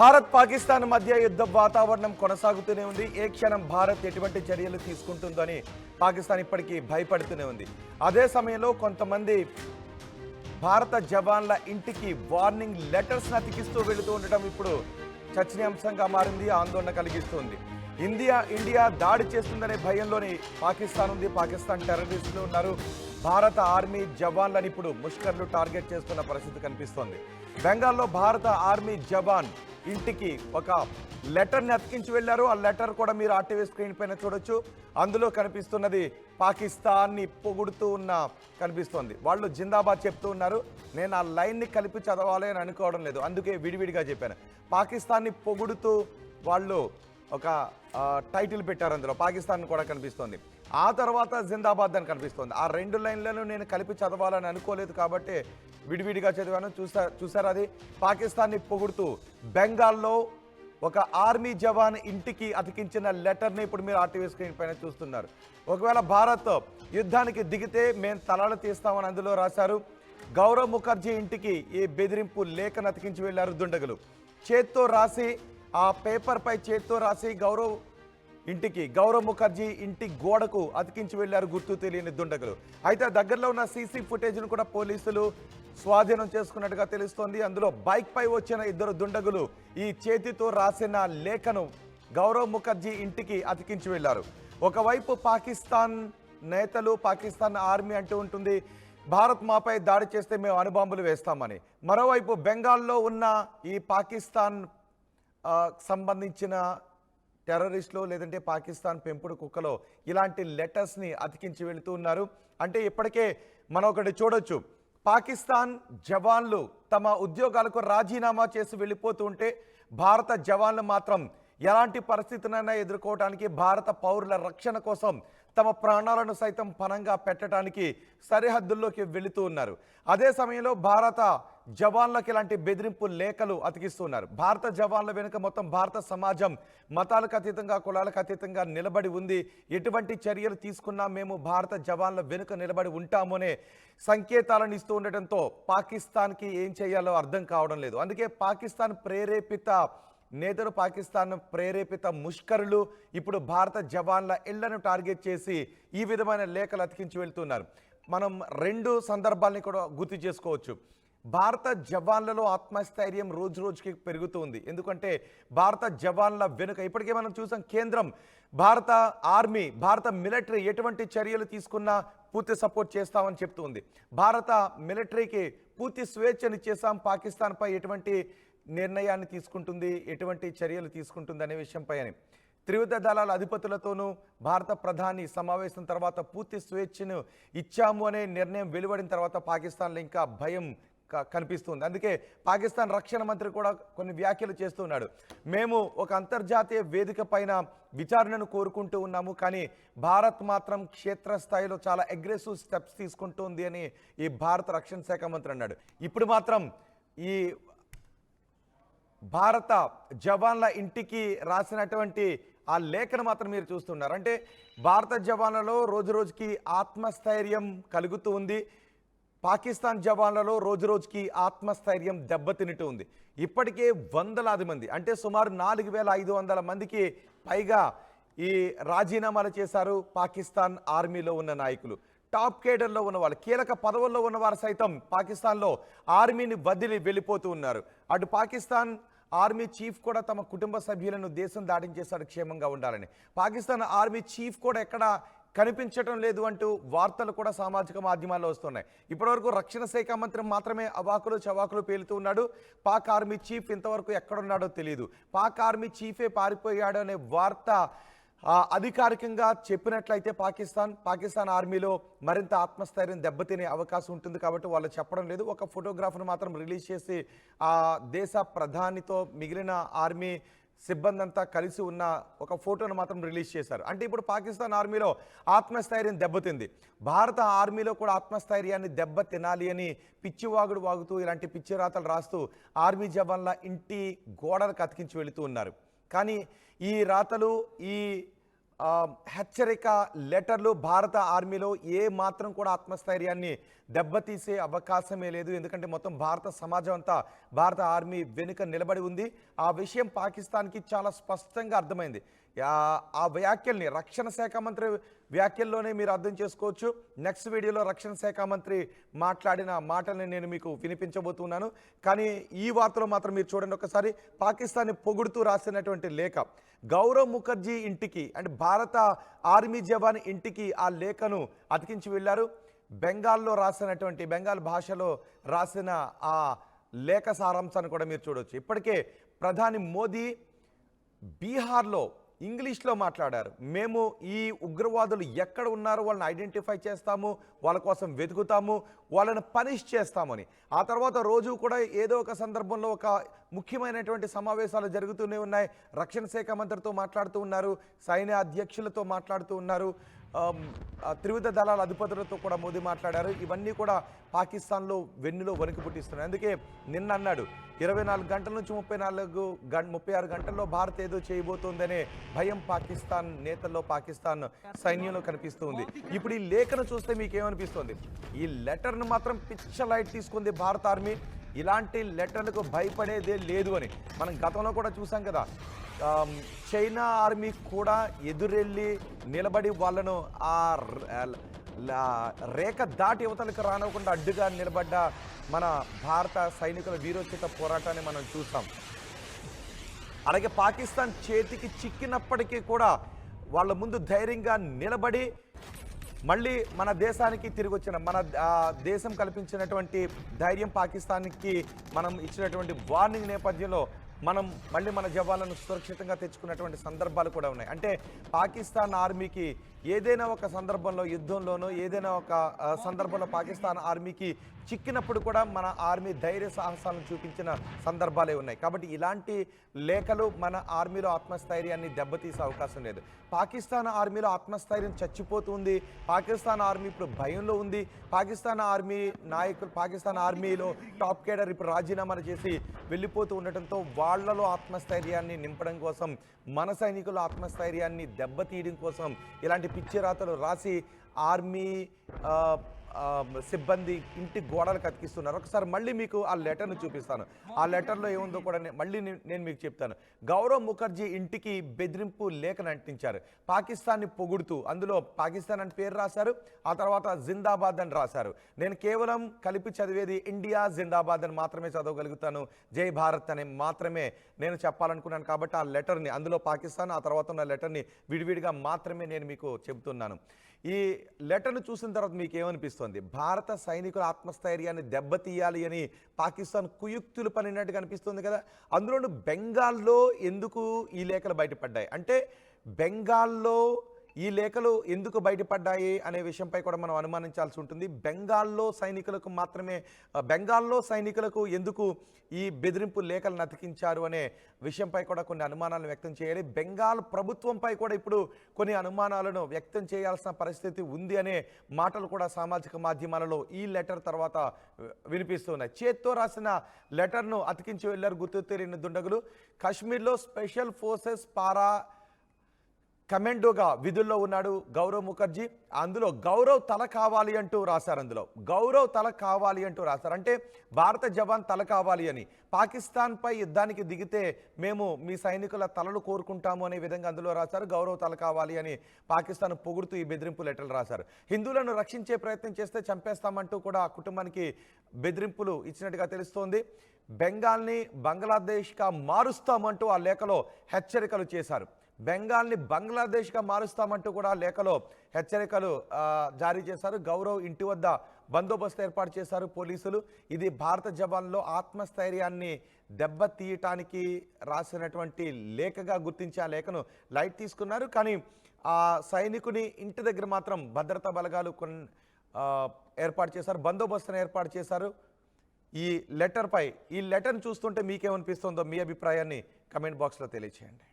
భారత్ పాకిస్తాన్ మధ్య యుద్ధ వాతావరణం కొనసాగుతూనే ఉంది. ఏ క్షణం భారత్ ఎటువంటి చర్యలు తీసుకుంటుందని పాకిస్తాన్ ఇప్పటికీ భయపడుతూనే ఉంది. అదే సమయంలో కొంతమంది భారత జవాన్ల ఇంటికి వార్నింగ్ లెటర్స్ అతికిస్తూ వెళుతూ ఉండటం ఇప్పుడు చర్చనీయాంశంగా మారింది, ఆందోళన కలిగిస్తుంది. ఇండియా దాడి చేస్తుందనే భయంలోని పాకిస్తాన్ ఉంది. పాకిస్తాన్ టెర్రరిస్టులు ఉన్నారు. భారత ఆర్మీ జవాన్లను ఇప్పుడు ముష్కర్లు టార్గెట్ చేస్తున్న పరిస్థితి కనిపిస్తోంది. బెంగాల్లో భారత ఆర్మీ జవాన్ ఇంటికి ఒక లెటర్ని అతికించి వెళ్లారు. ఆ లెటర్ కూడా మీరు ఆర్టీవీ స్క్రీన్ పైన చూడొచ్చు. అందులో కనిపిస్తున్నది పాకిస్తాన్ని పొగుడుతూ ఉన్న కనిపిస్తోంది. వాళ్ళు జిందాబాద్ చెప్తూ ఉన్నారు. నేను ఆ లైన్ని కలిపి చదవాలి అని అనుకోవడం లేదు, అందుకే విడివిడిగా చెప్పాను. పాకిస్తాన్ని పొగుడుతూ వాళ్ళు ఒక టైటిల్ పెట్టారు, అందులో పాకిస్తాన్ కూడా కనిపిస్తోంది. ఆ తర్వాత జిందాబాద్ అని కనిపిస్తోంది. ఆ రెండు లైన్లను నేను కలిపి చదవాలని అనుకోలేదు కాబట్టి విడివిడిగా చదివాను. చూసారు అది పాకిస్తాన్ని పొగుడుతూ బెంగాల్లో ఒక ఆర్మీ జవాన్ ఇంటికి అతికించిన లెటర్ని ఇప్పుడు మీరు ఆర్టీవీ స్క్రీన్ పైన చూస్తున్నారు. ఒకవేళ భారత్ యుద్ధానికి దిగితే మేము తలాలు తీస్తామని అందులో రాశారు. గౌరవ్ ముఖర్జీ ఇంటికి ఈ బెదిరింపు లేఖను అతికించి వెళ్లారు దుండగులు. చేత్తో రాసి ఆ పేపర్ పై చేత్తో రాసి గౌరవ్ ముఖర్జీ ఇంటి గోడకు అతికించి వెళ్లారు గుర్తు తెలియని దుండగులు. అయితే దగ్గరలో ఉన్న సీసీ ఫుటేజ్ను కూడా పోలీసులు స్వాధీనం చేసుకున్నట్టుగా తెలుస్తోంది. అందులో బైక్ పై వచ్చిన ఇద్దరు దుండగులు ఈ చేతితో రాసిన లేఖను గౌరవ్ ముఖర్జీ ఇంటికి అతికించి వెళ్లారు. ఒకవైపు పాకిస్తాన్ నేతలు, పాకిస్తాన్ ఆర్మీ అంటూ ఉంటుంది భారత్ మాపై దాడి చేస్తే మేము అణుబాంబులు వేస్తామని. మరోవైపు బెంగాల్లో ఉన్న ఈ పాకిస్తాన్ సంబంధించిన టెర్రరిస్టులు లేదంటే పాకిస్తాన్ పెంపుడు కుక్కలో ఇలాంటి లెటర్స్ని అతికించి వెళుతూ ఉన్నారు. అంటే ఇప్పటికే మనం ఒకటి చూడొచ్చు, పాకిస్తాన్ జవాన్లు తమ ఉద్యోగాలకు రాజీనామా చేసి వెళ్ళిపోతూ ఉంటే భారత జవాన్లు మాత్రం ఎలాంటి పరిస్థితినైనా ఎదుర్కోవడానికి, భారత పౌరుల రక్షణ కోసం తమ ప్రాణాలను సైతం పణంగా పెట్టడానికి సరిహద్దుల్లోకి వెళుతూ ఉన్నారు. అదే సమయంలో భారత జవాన్లకు ఇలాంటి బెదిరింపు లేఖలు అతికిస్తున్నారు. భారత జవాన్ల వెనుక మొత్తం భారత సమాజం మతాలకు అతీతంగా, కులాలకు అతీతంగా నిలబడి ఉంది. ఎటువంటి చర్యలు తీసుకున్నా మేము భారత జవాన్ల వెనుక నిలబడి ఉంటామనే సంకేతాలను ఇస్తూ ఉండటంతో పాకిస్తాన్కి ఏం చేయాలో అర్థం కావడం లేదు. అందుకే పాకిస్తాన్ ప్రేరేపిత నేతలు, పాకిస్తాన్ ప్రేరేపిత ముష్కరులు ఇప్పుడు భారత జవాన్ల ఇళ్లను టార్గెట్ చేసి ఈ విధమైన లేఖలు అతికించి వెళ్తున్నారు. మనం రెండు సందర్భాలని కూడా గుర్తు చేసుకోవచ్చు. భారత జవాన్లలో ఆత్మస్థైర్యం రోజు రోజుకి పెరుగుతుంది. ఎందుకంటే భారత జవాన్ల వెనుక ఇప్పటికే మనం చూసాం, కేంద్రం భారత ఆర్మీ, భారత మిలిటరీ ఎటువంటి చర్యలు తీసుకున్నా పూర్తి సపోర్ట్ చేస్తామని చెప్తుంది. భారత మిలిటరీకి పూర్తి స్వేచ్ఛనిచ్చేసాం. పాకిస్తాన్పై ఎటువంటి నిర్ణయాన్ని తీసుకుంటుంది, ఎటువంటి చర్యలు తీసుకుంటుంది అనే విషయంపై అని త్రివిధ దళాల అధిపతులతోనూ భారత ప్రధాని సమావేశం తర్వాత పూర్తి స్వేచ్ఛను ఇచ్చాము అనే నిర్ణయం వెలువడిన తర్వాత పాకిస్తాన్లో ఇంకా భయం కనిపిస్తుంది. అందుకే పాకిస్తాన్ రక్షణ మంత్రి కూడా కొన్ని వ్యాఖ్యలు చేస్తున్నాడు. మేము ఒక అంతర్జాతీయ వేదిక పైన విచారణను కోరుకుంటూ ఉన్నాము, కానీ భారత్ మాత్రం క్షేత్రస్థాయిలో చాలా అగ్రెసివ్ స్టెప్స్ తీసుకుంటుంది అని ఈ భారత రక్షణ శాఖ మంత్రి అన్నాడు. ఇప్పుడు మాత్రం ఈ భారత జవాన్ల ఇంటికి రాసినటువంటి ఆ లేఖను మాత్రం మీరు చూస్తున్నారు. అంటే భారత జవాన్లలో రోజు రోజుకి ఆత్మస్థైర్యం కలుగుతూ ఉంది. పాకిస్తాన్ జవాన్లలో రోజు రోజుకి ఆత్మస్థైర్యం దెబ్బతింటూ ఉంది. ఇప్పటికే వందలాది మంది, అంటే సుమారు 4500 మందికి పైగా ఈ రాజీనామాలు చేశారు పాకిస్తాన్ ఆర్మీలో ఉన్న నాయకులు. టాప్ కేడర్లో ఉన్న వాళ్ళు, కీలక పదవుల్లో ఉన్నవారు సైతం పాకిస్తాన్లో ఆర్మీని వదిలి వెళ్ళిపోతూ ఉన్నారు. అటు పాకిస్తాన్ ఆర్మీ చీఫ్ కూడా తమ కుటుంబ సభ్యులను దేశం దాటించేశాడు క్షేమంగా ఉండాలని. పాకిస్తాన్ ఆర్మీ చీఫ్ కూడా ఎక్కడ కనిపించడం లేదు అంటూ వార్తలు కూడా సామాజిక మాధ్యమాల్లో వస్తున్నాయి. ఇప్పటివరకు రక్షణ శాఖ మంత్రి మాత్రమే అవాకులు చవాకులు పేలుతూ ఉన్నాడు. పాక్ ఆర్మీ చీఫ్ ఇంతవరకు ఎక్కడున్నాడో తెలియదు. పాక్ ఆర్మీ చీఫే పారిపోయాడు అనే వార్త అధికారికంగా చెప్పినట్లయితే పాకిస్తాన్ ఆర్మీలో మరింత ఆత్మస్థైర్యం దెబ్బతినే అవకాశం ఉంటుంది. కాబట్టి వాళ్ళు చెప్పడం లేదు. ఒక ఫోటోగ్రాఫ్ను మాత్రం రిలీజ్ చేసి ఆ దేశ ప్రధానితో మిగిలిన ఆర్మీ సిబ్బంది అంతా కలిసి ఉన్న ఒక ఫోటోను మాత్రం రిలీజ్ చేశారు. అంటే ఇప్పుడు పాకిస్తాన్ ఆర్మీలో ఆత్మస్థైర్యం దెబ్బతింది. భారత ఆర్మీలో కూడా ఆత్మస్థైర్యాన్ని దెబ్బ తినాలి అని పిచ్చివాగుడు వాగుతూ ఇలాంటి పిచ్చి రాతలు రాస్తూ ఆర్మీ జవాన్ల ఇంటి గోడలకు అతికించి వెళుతూ ఉన్నారు. కానీ ఈ రాతలు, ఈ హెచ్చరిక లెటర్లు భారత ఆర్మీలో ఏ మాత్రం కూడా ఆత్మస్థైర్యాన్ని దెబ్బతీసే అవకాశమే లేదు. ఎందుకంటే మొత్తం భారత సమాజం అంతా భారత ఆర్మీ వెనుక నిలబడి ఉంది. ఆ విషయం పాకిస్తాన్కి చాలా స్పష్టంగా అర్థమైంది. ఆ వ్యాఖ్యల్ని రక్షణ శాఖ మంత్రి వ్యాఖ్యల్లోనే మీరు అర్థం చేసుకోవచ్చు. నెక్స్ట్ వీడియోలో రక్షణ శాఖ మంత్రి మాట్లాడిన మాటల్ని నేను మీకు వినిపించబోతున్నాను. కానీ ఈ వార్తలో మాత్రం మీరు చూడండి ఒకసారి. పాకిస్తాన్ని పొగుడుతూ రాసినటువంటి లేఖ, గౌరవ్ ముఖర్జీ ఇంటికి అంటే భారత ఆర్మీ జవాన్ ఇంటికి ఆ లేఖను అతికించి వెళ్ళారు. బెంగాల్లో రాసినటువంటి బెంగాల్ భాషలో రాసిన ఆ లేఖ సారాంశాన్ని కూడా మీరు చూడవచ్చు. ఇప్పటికే ప్రధాని మోదీ బీహార్లో ఇంగ్లీష్లో మాట్లాడారు. మేము ఈ ఉగ్రవాదులు ఎక్కడ ఉన్నారో వాళ్ళని ఐడెంటిఫై చేస్తాము, వాళ్ళ కోసం వెతుకుతాము, వాళ్ళని పనిష్ చేస్తామని. ఆ తర్వాత రోజు కూడా ఏదో ఒక సందర్భంలో ఒక ముఖ్యమైనటువంటి సమావేశాలు జరుగుతూనే ఉన్నాయి. రక్షణ శాఖ మంత్రితో మాట్లాడుతూ ఉన్నారు, సైన్య అధ్యక్షులతో మాట్లాడుతూ ఉన్నారు, త్రివిధ దళాల అధిపతులతో కూడా మోదీ మాట్లాడారు. ఇవన్నీ కూడా పాకిస్తాన్లో వెన్నులో వణుకు పుట్టిస్తున్నాయి. అందుకే నిన్న అన్నాడు 24 గంటల నుంచి 36 గంటల్లో భారత్ ఏదో చేయబోతోందనే భయం పాకిస్తాన్ నేతల్లో, పాకిస్తాన్ సైన్యంలో కనిపిస్తుంది. ఇప్పుడు ఈ లేఖను చూస్తే మీకు ఏమనిపిస్తుంది? ఈ లెటర్ను మాత్రం పిచ్చ లైట్ తీసుకుంది భారత ఆర్మీ. ఇలాంటి లెటర్లకు భయపడేదే లేదు అని మనం గతంలో కూడా చూసాం కదా. చైనా ఆర్మీ కూడా ఎదురెళ్ళి నిలబడి వాళ్ళను ఆ రేఖ దాటి యువతలకు రానివ్వకుండా అడ్డుగా నిలబడ్డ మన భారత సైనికుల వీరోచిత పోరాటాన్ని మనం చూసాం. అలాగే పాకిస్తాన్ చేతికి చిక్కినప్పటికీ కూడా వాళ్ళ ముందు ధైర్యంగా నిలబడి మళ్ళీ మన దేశానికి తిరిగి వచ్చిన మన దేశం కల్పించినటువంటి ధైర్యం, పాకిస్తాన్కి మనం ఇచ్చినటువంటి వార్నింగ్ నేపథ్యంలో మనం మళ్ళీ మన జవాన్లను సురక్షితంగా తెచ్చుకున్నటువంటి సందర్భాలు కూడా ఉన్నాయి. అంటే పాకిస్తాన్ ఆర్మీకి ఏదైనా ఒక సందర్భంలో, యుద్ధంలోనో ఏదైనా ఒక సందర్భంలో పాకిస్తాన్ ఆర్మీకి చిక్కినప్పుడు కూడా మన ఆర్మీ ధైర్య సాహసాలను చూపించిన సందర్భాలే ఉన్నాయి. కాబట్టి ఇలాంటి లేఖలు మన ఆర్మీలో ఆత్మస్థైర్యాన్ని దెబ్బతీసే అవకాశం లేదు. పాకిస్తాన్ ఆర్మీలో ఆత్మస్థైర్యం చచ్చిపోతుంది. పాకిస్తాన్ ఆర్మీ ఇప్పుడు భయంలో ఉంది. పాకిస్తాన్ ఆర్మీ నాయకులు, పాకిస్తాన్ ఆర్మీలో టాప్ కేడర్ ఇప్పుడు రాజీనామాలు చేసి వెళ్ళిపోతూ ఉండటంతో వాళ్లలో ఆత్మస్థైర్యాన్ని నింపడం కోసం, మన సైనికుల ఆత్మస్థైర్యాన్ని దెబ్బతీయడం కోసం ఇలాంటి పిచ్చి రాతలు రాసి ఆర్మీ సిబ్బంది ఇంటి గోడలకు అతికిస్తున్నారు. ఒకసారి మళ్ళీ మీకు ఆ లెటర్ను చూపిస్తాను. ఆ లెటర్లో ఏముందో కూడా మళ్ళీ నేను మీకు చెప్తాను. గౌరవ్ ముఖర్జీ ఇంటికి బెదిరింపు లేఖను అంటించారు, పాకిస్తాన్ని పొగుడుతూ. అందులో పాకిస్తాన్ అని పేరు రాశారు, ఆ తర్వాత జిందాబాద్ అని రాశారు. నేను కేవలం కలిపి చదివేది ఇండియా జిందాబాద్ అని మాత్రమే చదవగలుగుతాను, జై భారత్ అని మాత్రమే నేను చెప్పాలనుకున్నాను. కాబట్టి ఆ లెటర్ని, అందులో పాకిస్తాన్, ఆ తర్వాత ఉన్న లెటర్ని విడివిడిగా మాత్రమే నేను మీకు చెబుతున్నాను. ఈ లెటర్ను చూసిన తర్వాత మీకు ఏమనిపిస్తుంది? భారత సైనికుల ఆత్మస్థైర్యాన్ని దెబ్బతీయాలి అని పాకిస్తాన్ కుయుక్తులు పనినట్టుగా అనిపిస్తుంది కదా. అందులోనూ బెంగాల్లో ఎందుకు ఈ లేఖలు బయటపడ్డాయి అంటే, బెంగాల్లో ఈ లేఖలు ఎందుకు బయటపడ్డాయి అనే విషయంపై కూడా మనం అనుమానించాల్సి ఉంటుంది. బెంగాల్లో సైనికులకు ఎందుకు ఈ బెదిరింపు లేఖలను అతికించారు అనే విషయంపై కూడా కొన్ని అనుమానాలను వ్యక్తం చేయాలి. బెంగాల్ ప్రభుత్వంపై కూడా ఇప్పుడు కొన్ని అనుమానాలను వ్యక్తం చేయాల్సిన పరిస్థితి ఉంది అనే మాటలు కూడా సామాజిక మాధ్యమాలలో ఈ లెటర్ తర్వాత వినిపిస్తున్నాయి. చేత్తో రాసిన లెటర్ను అతికించి వెళ్లారు గుర్తు తెలియని దుండగులు. కాశ్మీర్లో స్పెషల్ ఫోర్సెస్ పారా కమాండోగా విధుల్లో ఉన్నాడు గౌరవ్ ముఖర్జీ. అందులో గౌరవ్ తల కావాలి అంటూ రాశారు. అందులో గౌరవ్ తల కావాలి అంటూ రాశారు. అంటే భారత జవాన్ తల కావాలి అని. పాకిస్తాన్పై యుద్ధానికి దిగితే మేము మీ సైనికుల తలలు కోరుకుంటాము అనే విధంగా అందులో రాశారు. గౌరవ్ తల కావాలి అని పాకిస్తాన్ పొగుడుతూ ఈ బెదిరింపు లెటర్లు రాశారు. హిందువులను రక్షించే ప్రయత్నం చేస్తే చంపేస్తామంటూ కూడా ఆ కుటుంబానికి బెదిరింపులు ఇచ్చినట్టుగా తెలుస్తోంది. బెంగాల్ని బంగ్లాదేశ్గా మారుస్తామంటూ ఆ లేఖలో హెచ్చరికలు చేశారు. బెంగాల్ని బంగ్లాదేశ్గా మారుస్తామంటూ కూడా లేఖలో హెచ్చరికలు జారీ చేశారు. గౌరవ్ ఇంటి వద్ద బందోబస్తు ఏర్పాటు చేశారు పోలీసులు. ఇది భారత జవాన్లో ఆత్మస్థైర్యాన్ని దెబ్బతీయటానికి రాసినటువంటి లేఖగా గుర్తించి ఆ లేఖను లైట్ తీసుకున్నారు. కానీ ఆ సైనికుని ఇంటి దగ్గర మాత్రం భద్రతా బలగాలు ఏర్పాటు చేశారు, బందోబస్తును ఏర్పాటు చేశారు. ఈ లెటర్ను చూస్తుంటే మీకేమనిపిస్తుందో మీ అభిప్రాయాన్ని కమెంట్ బాక్స్లో తెలియచేయండి.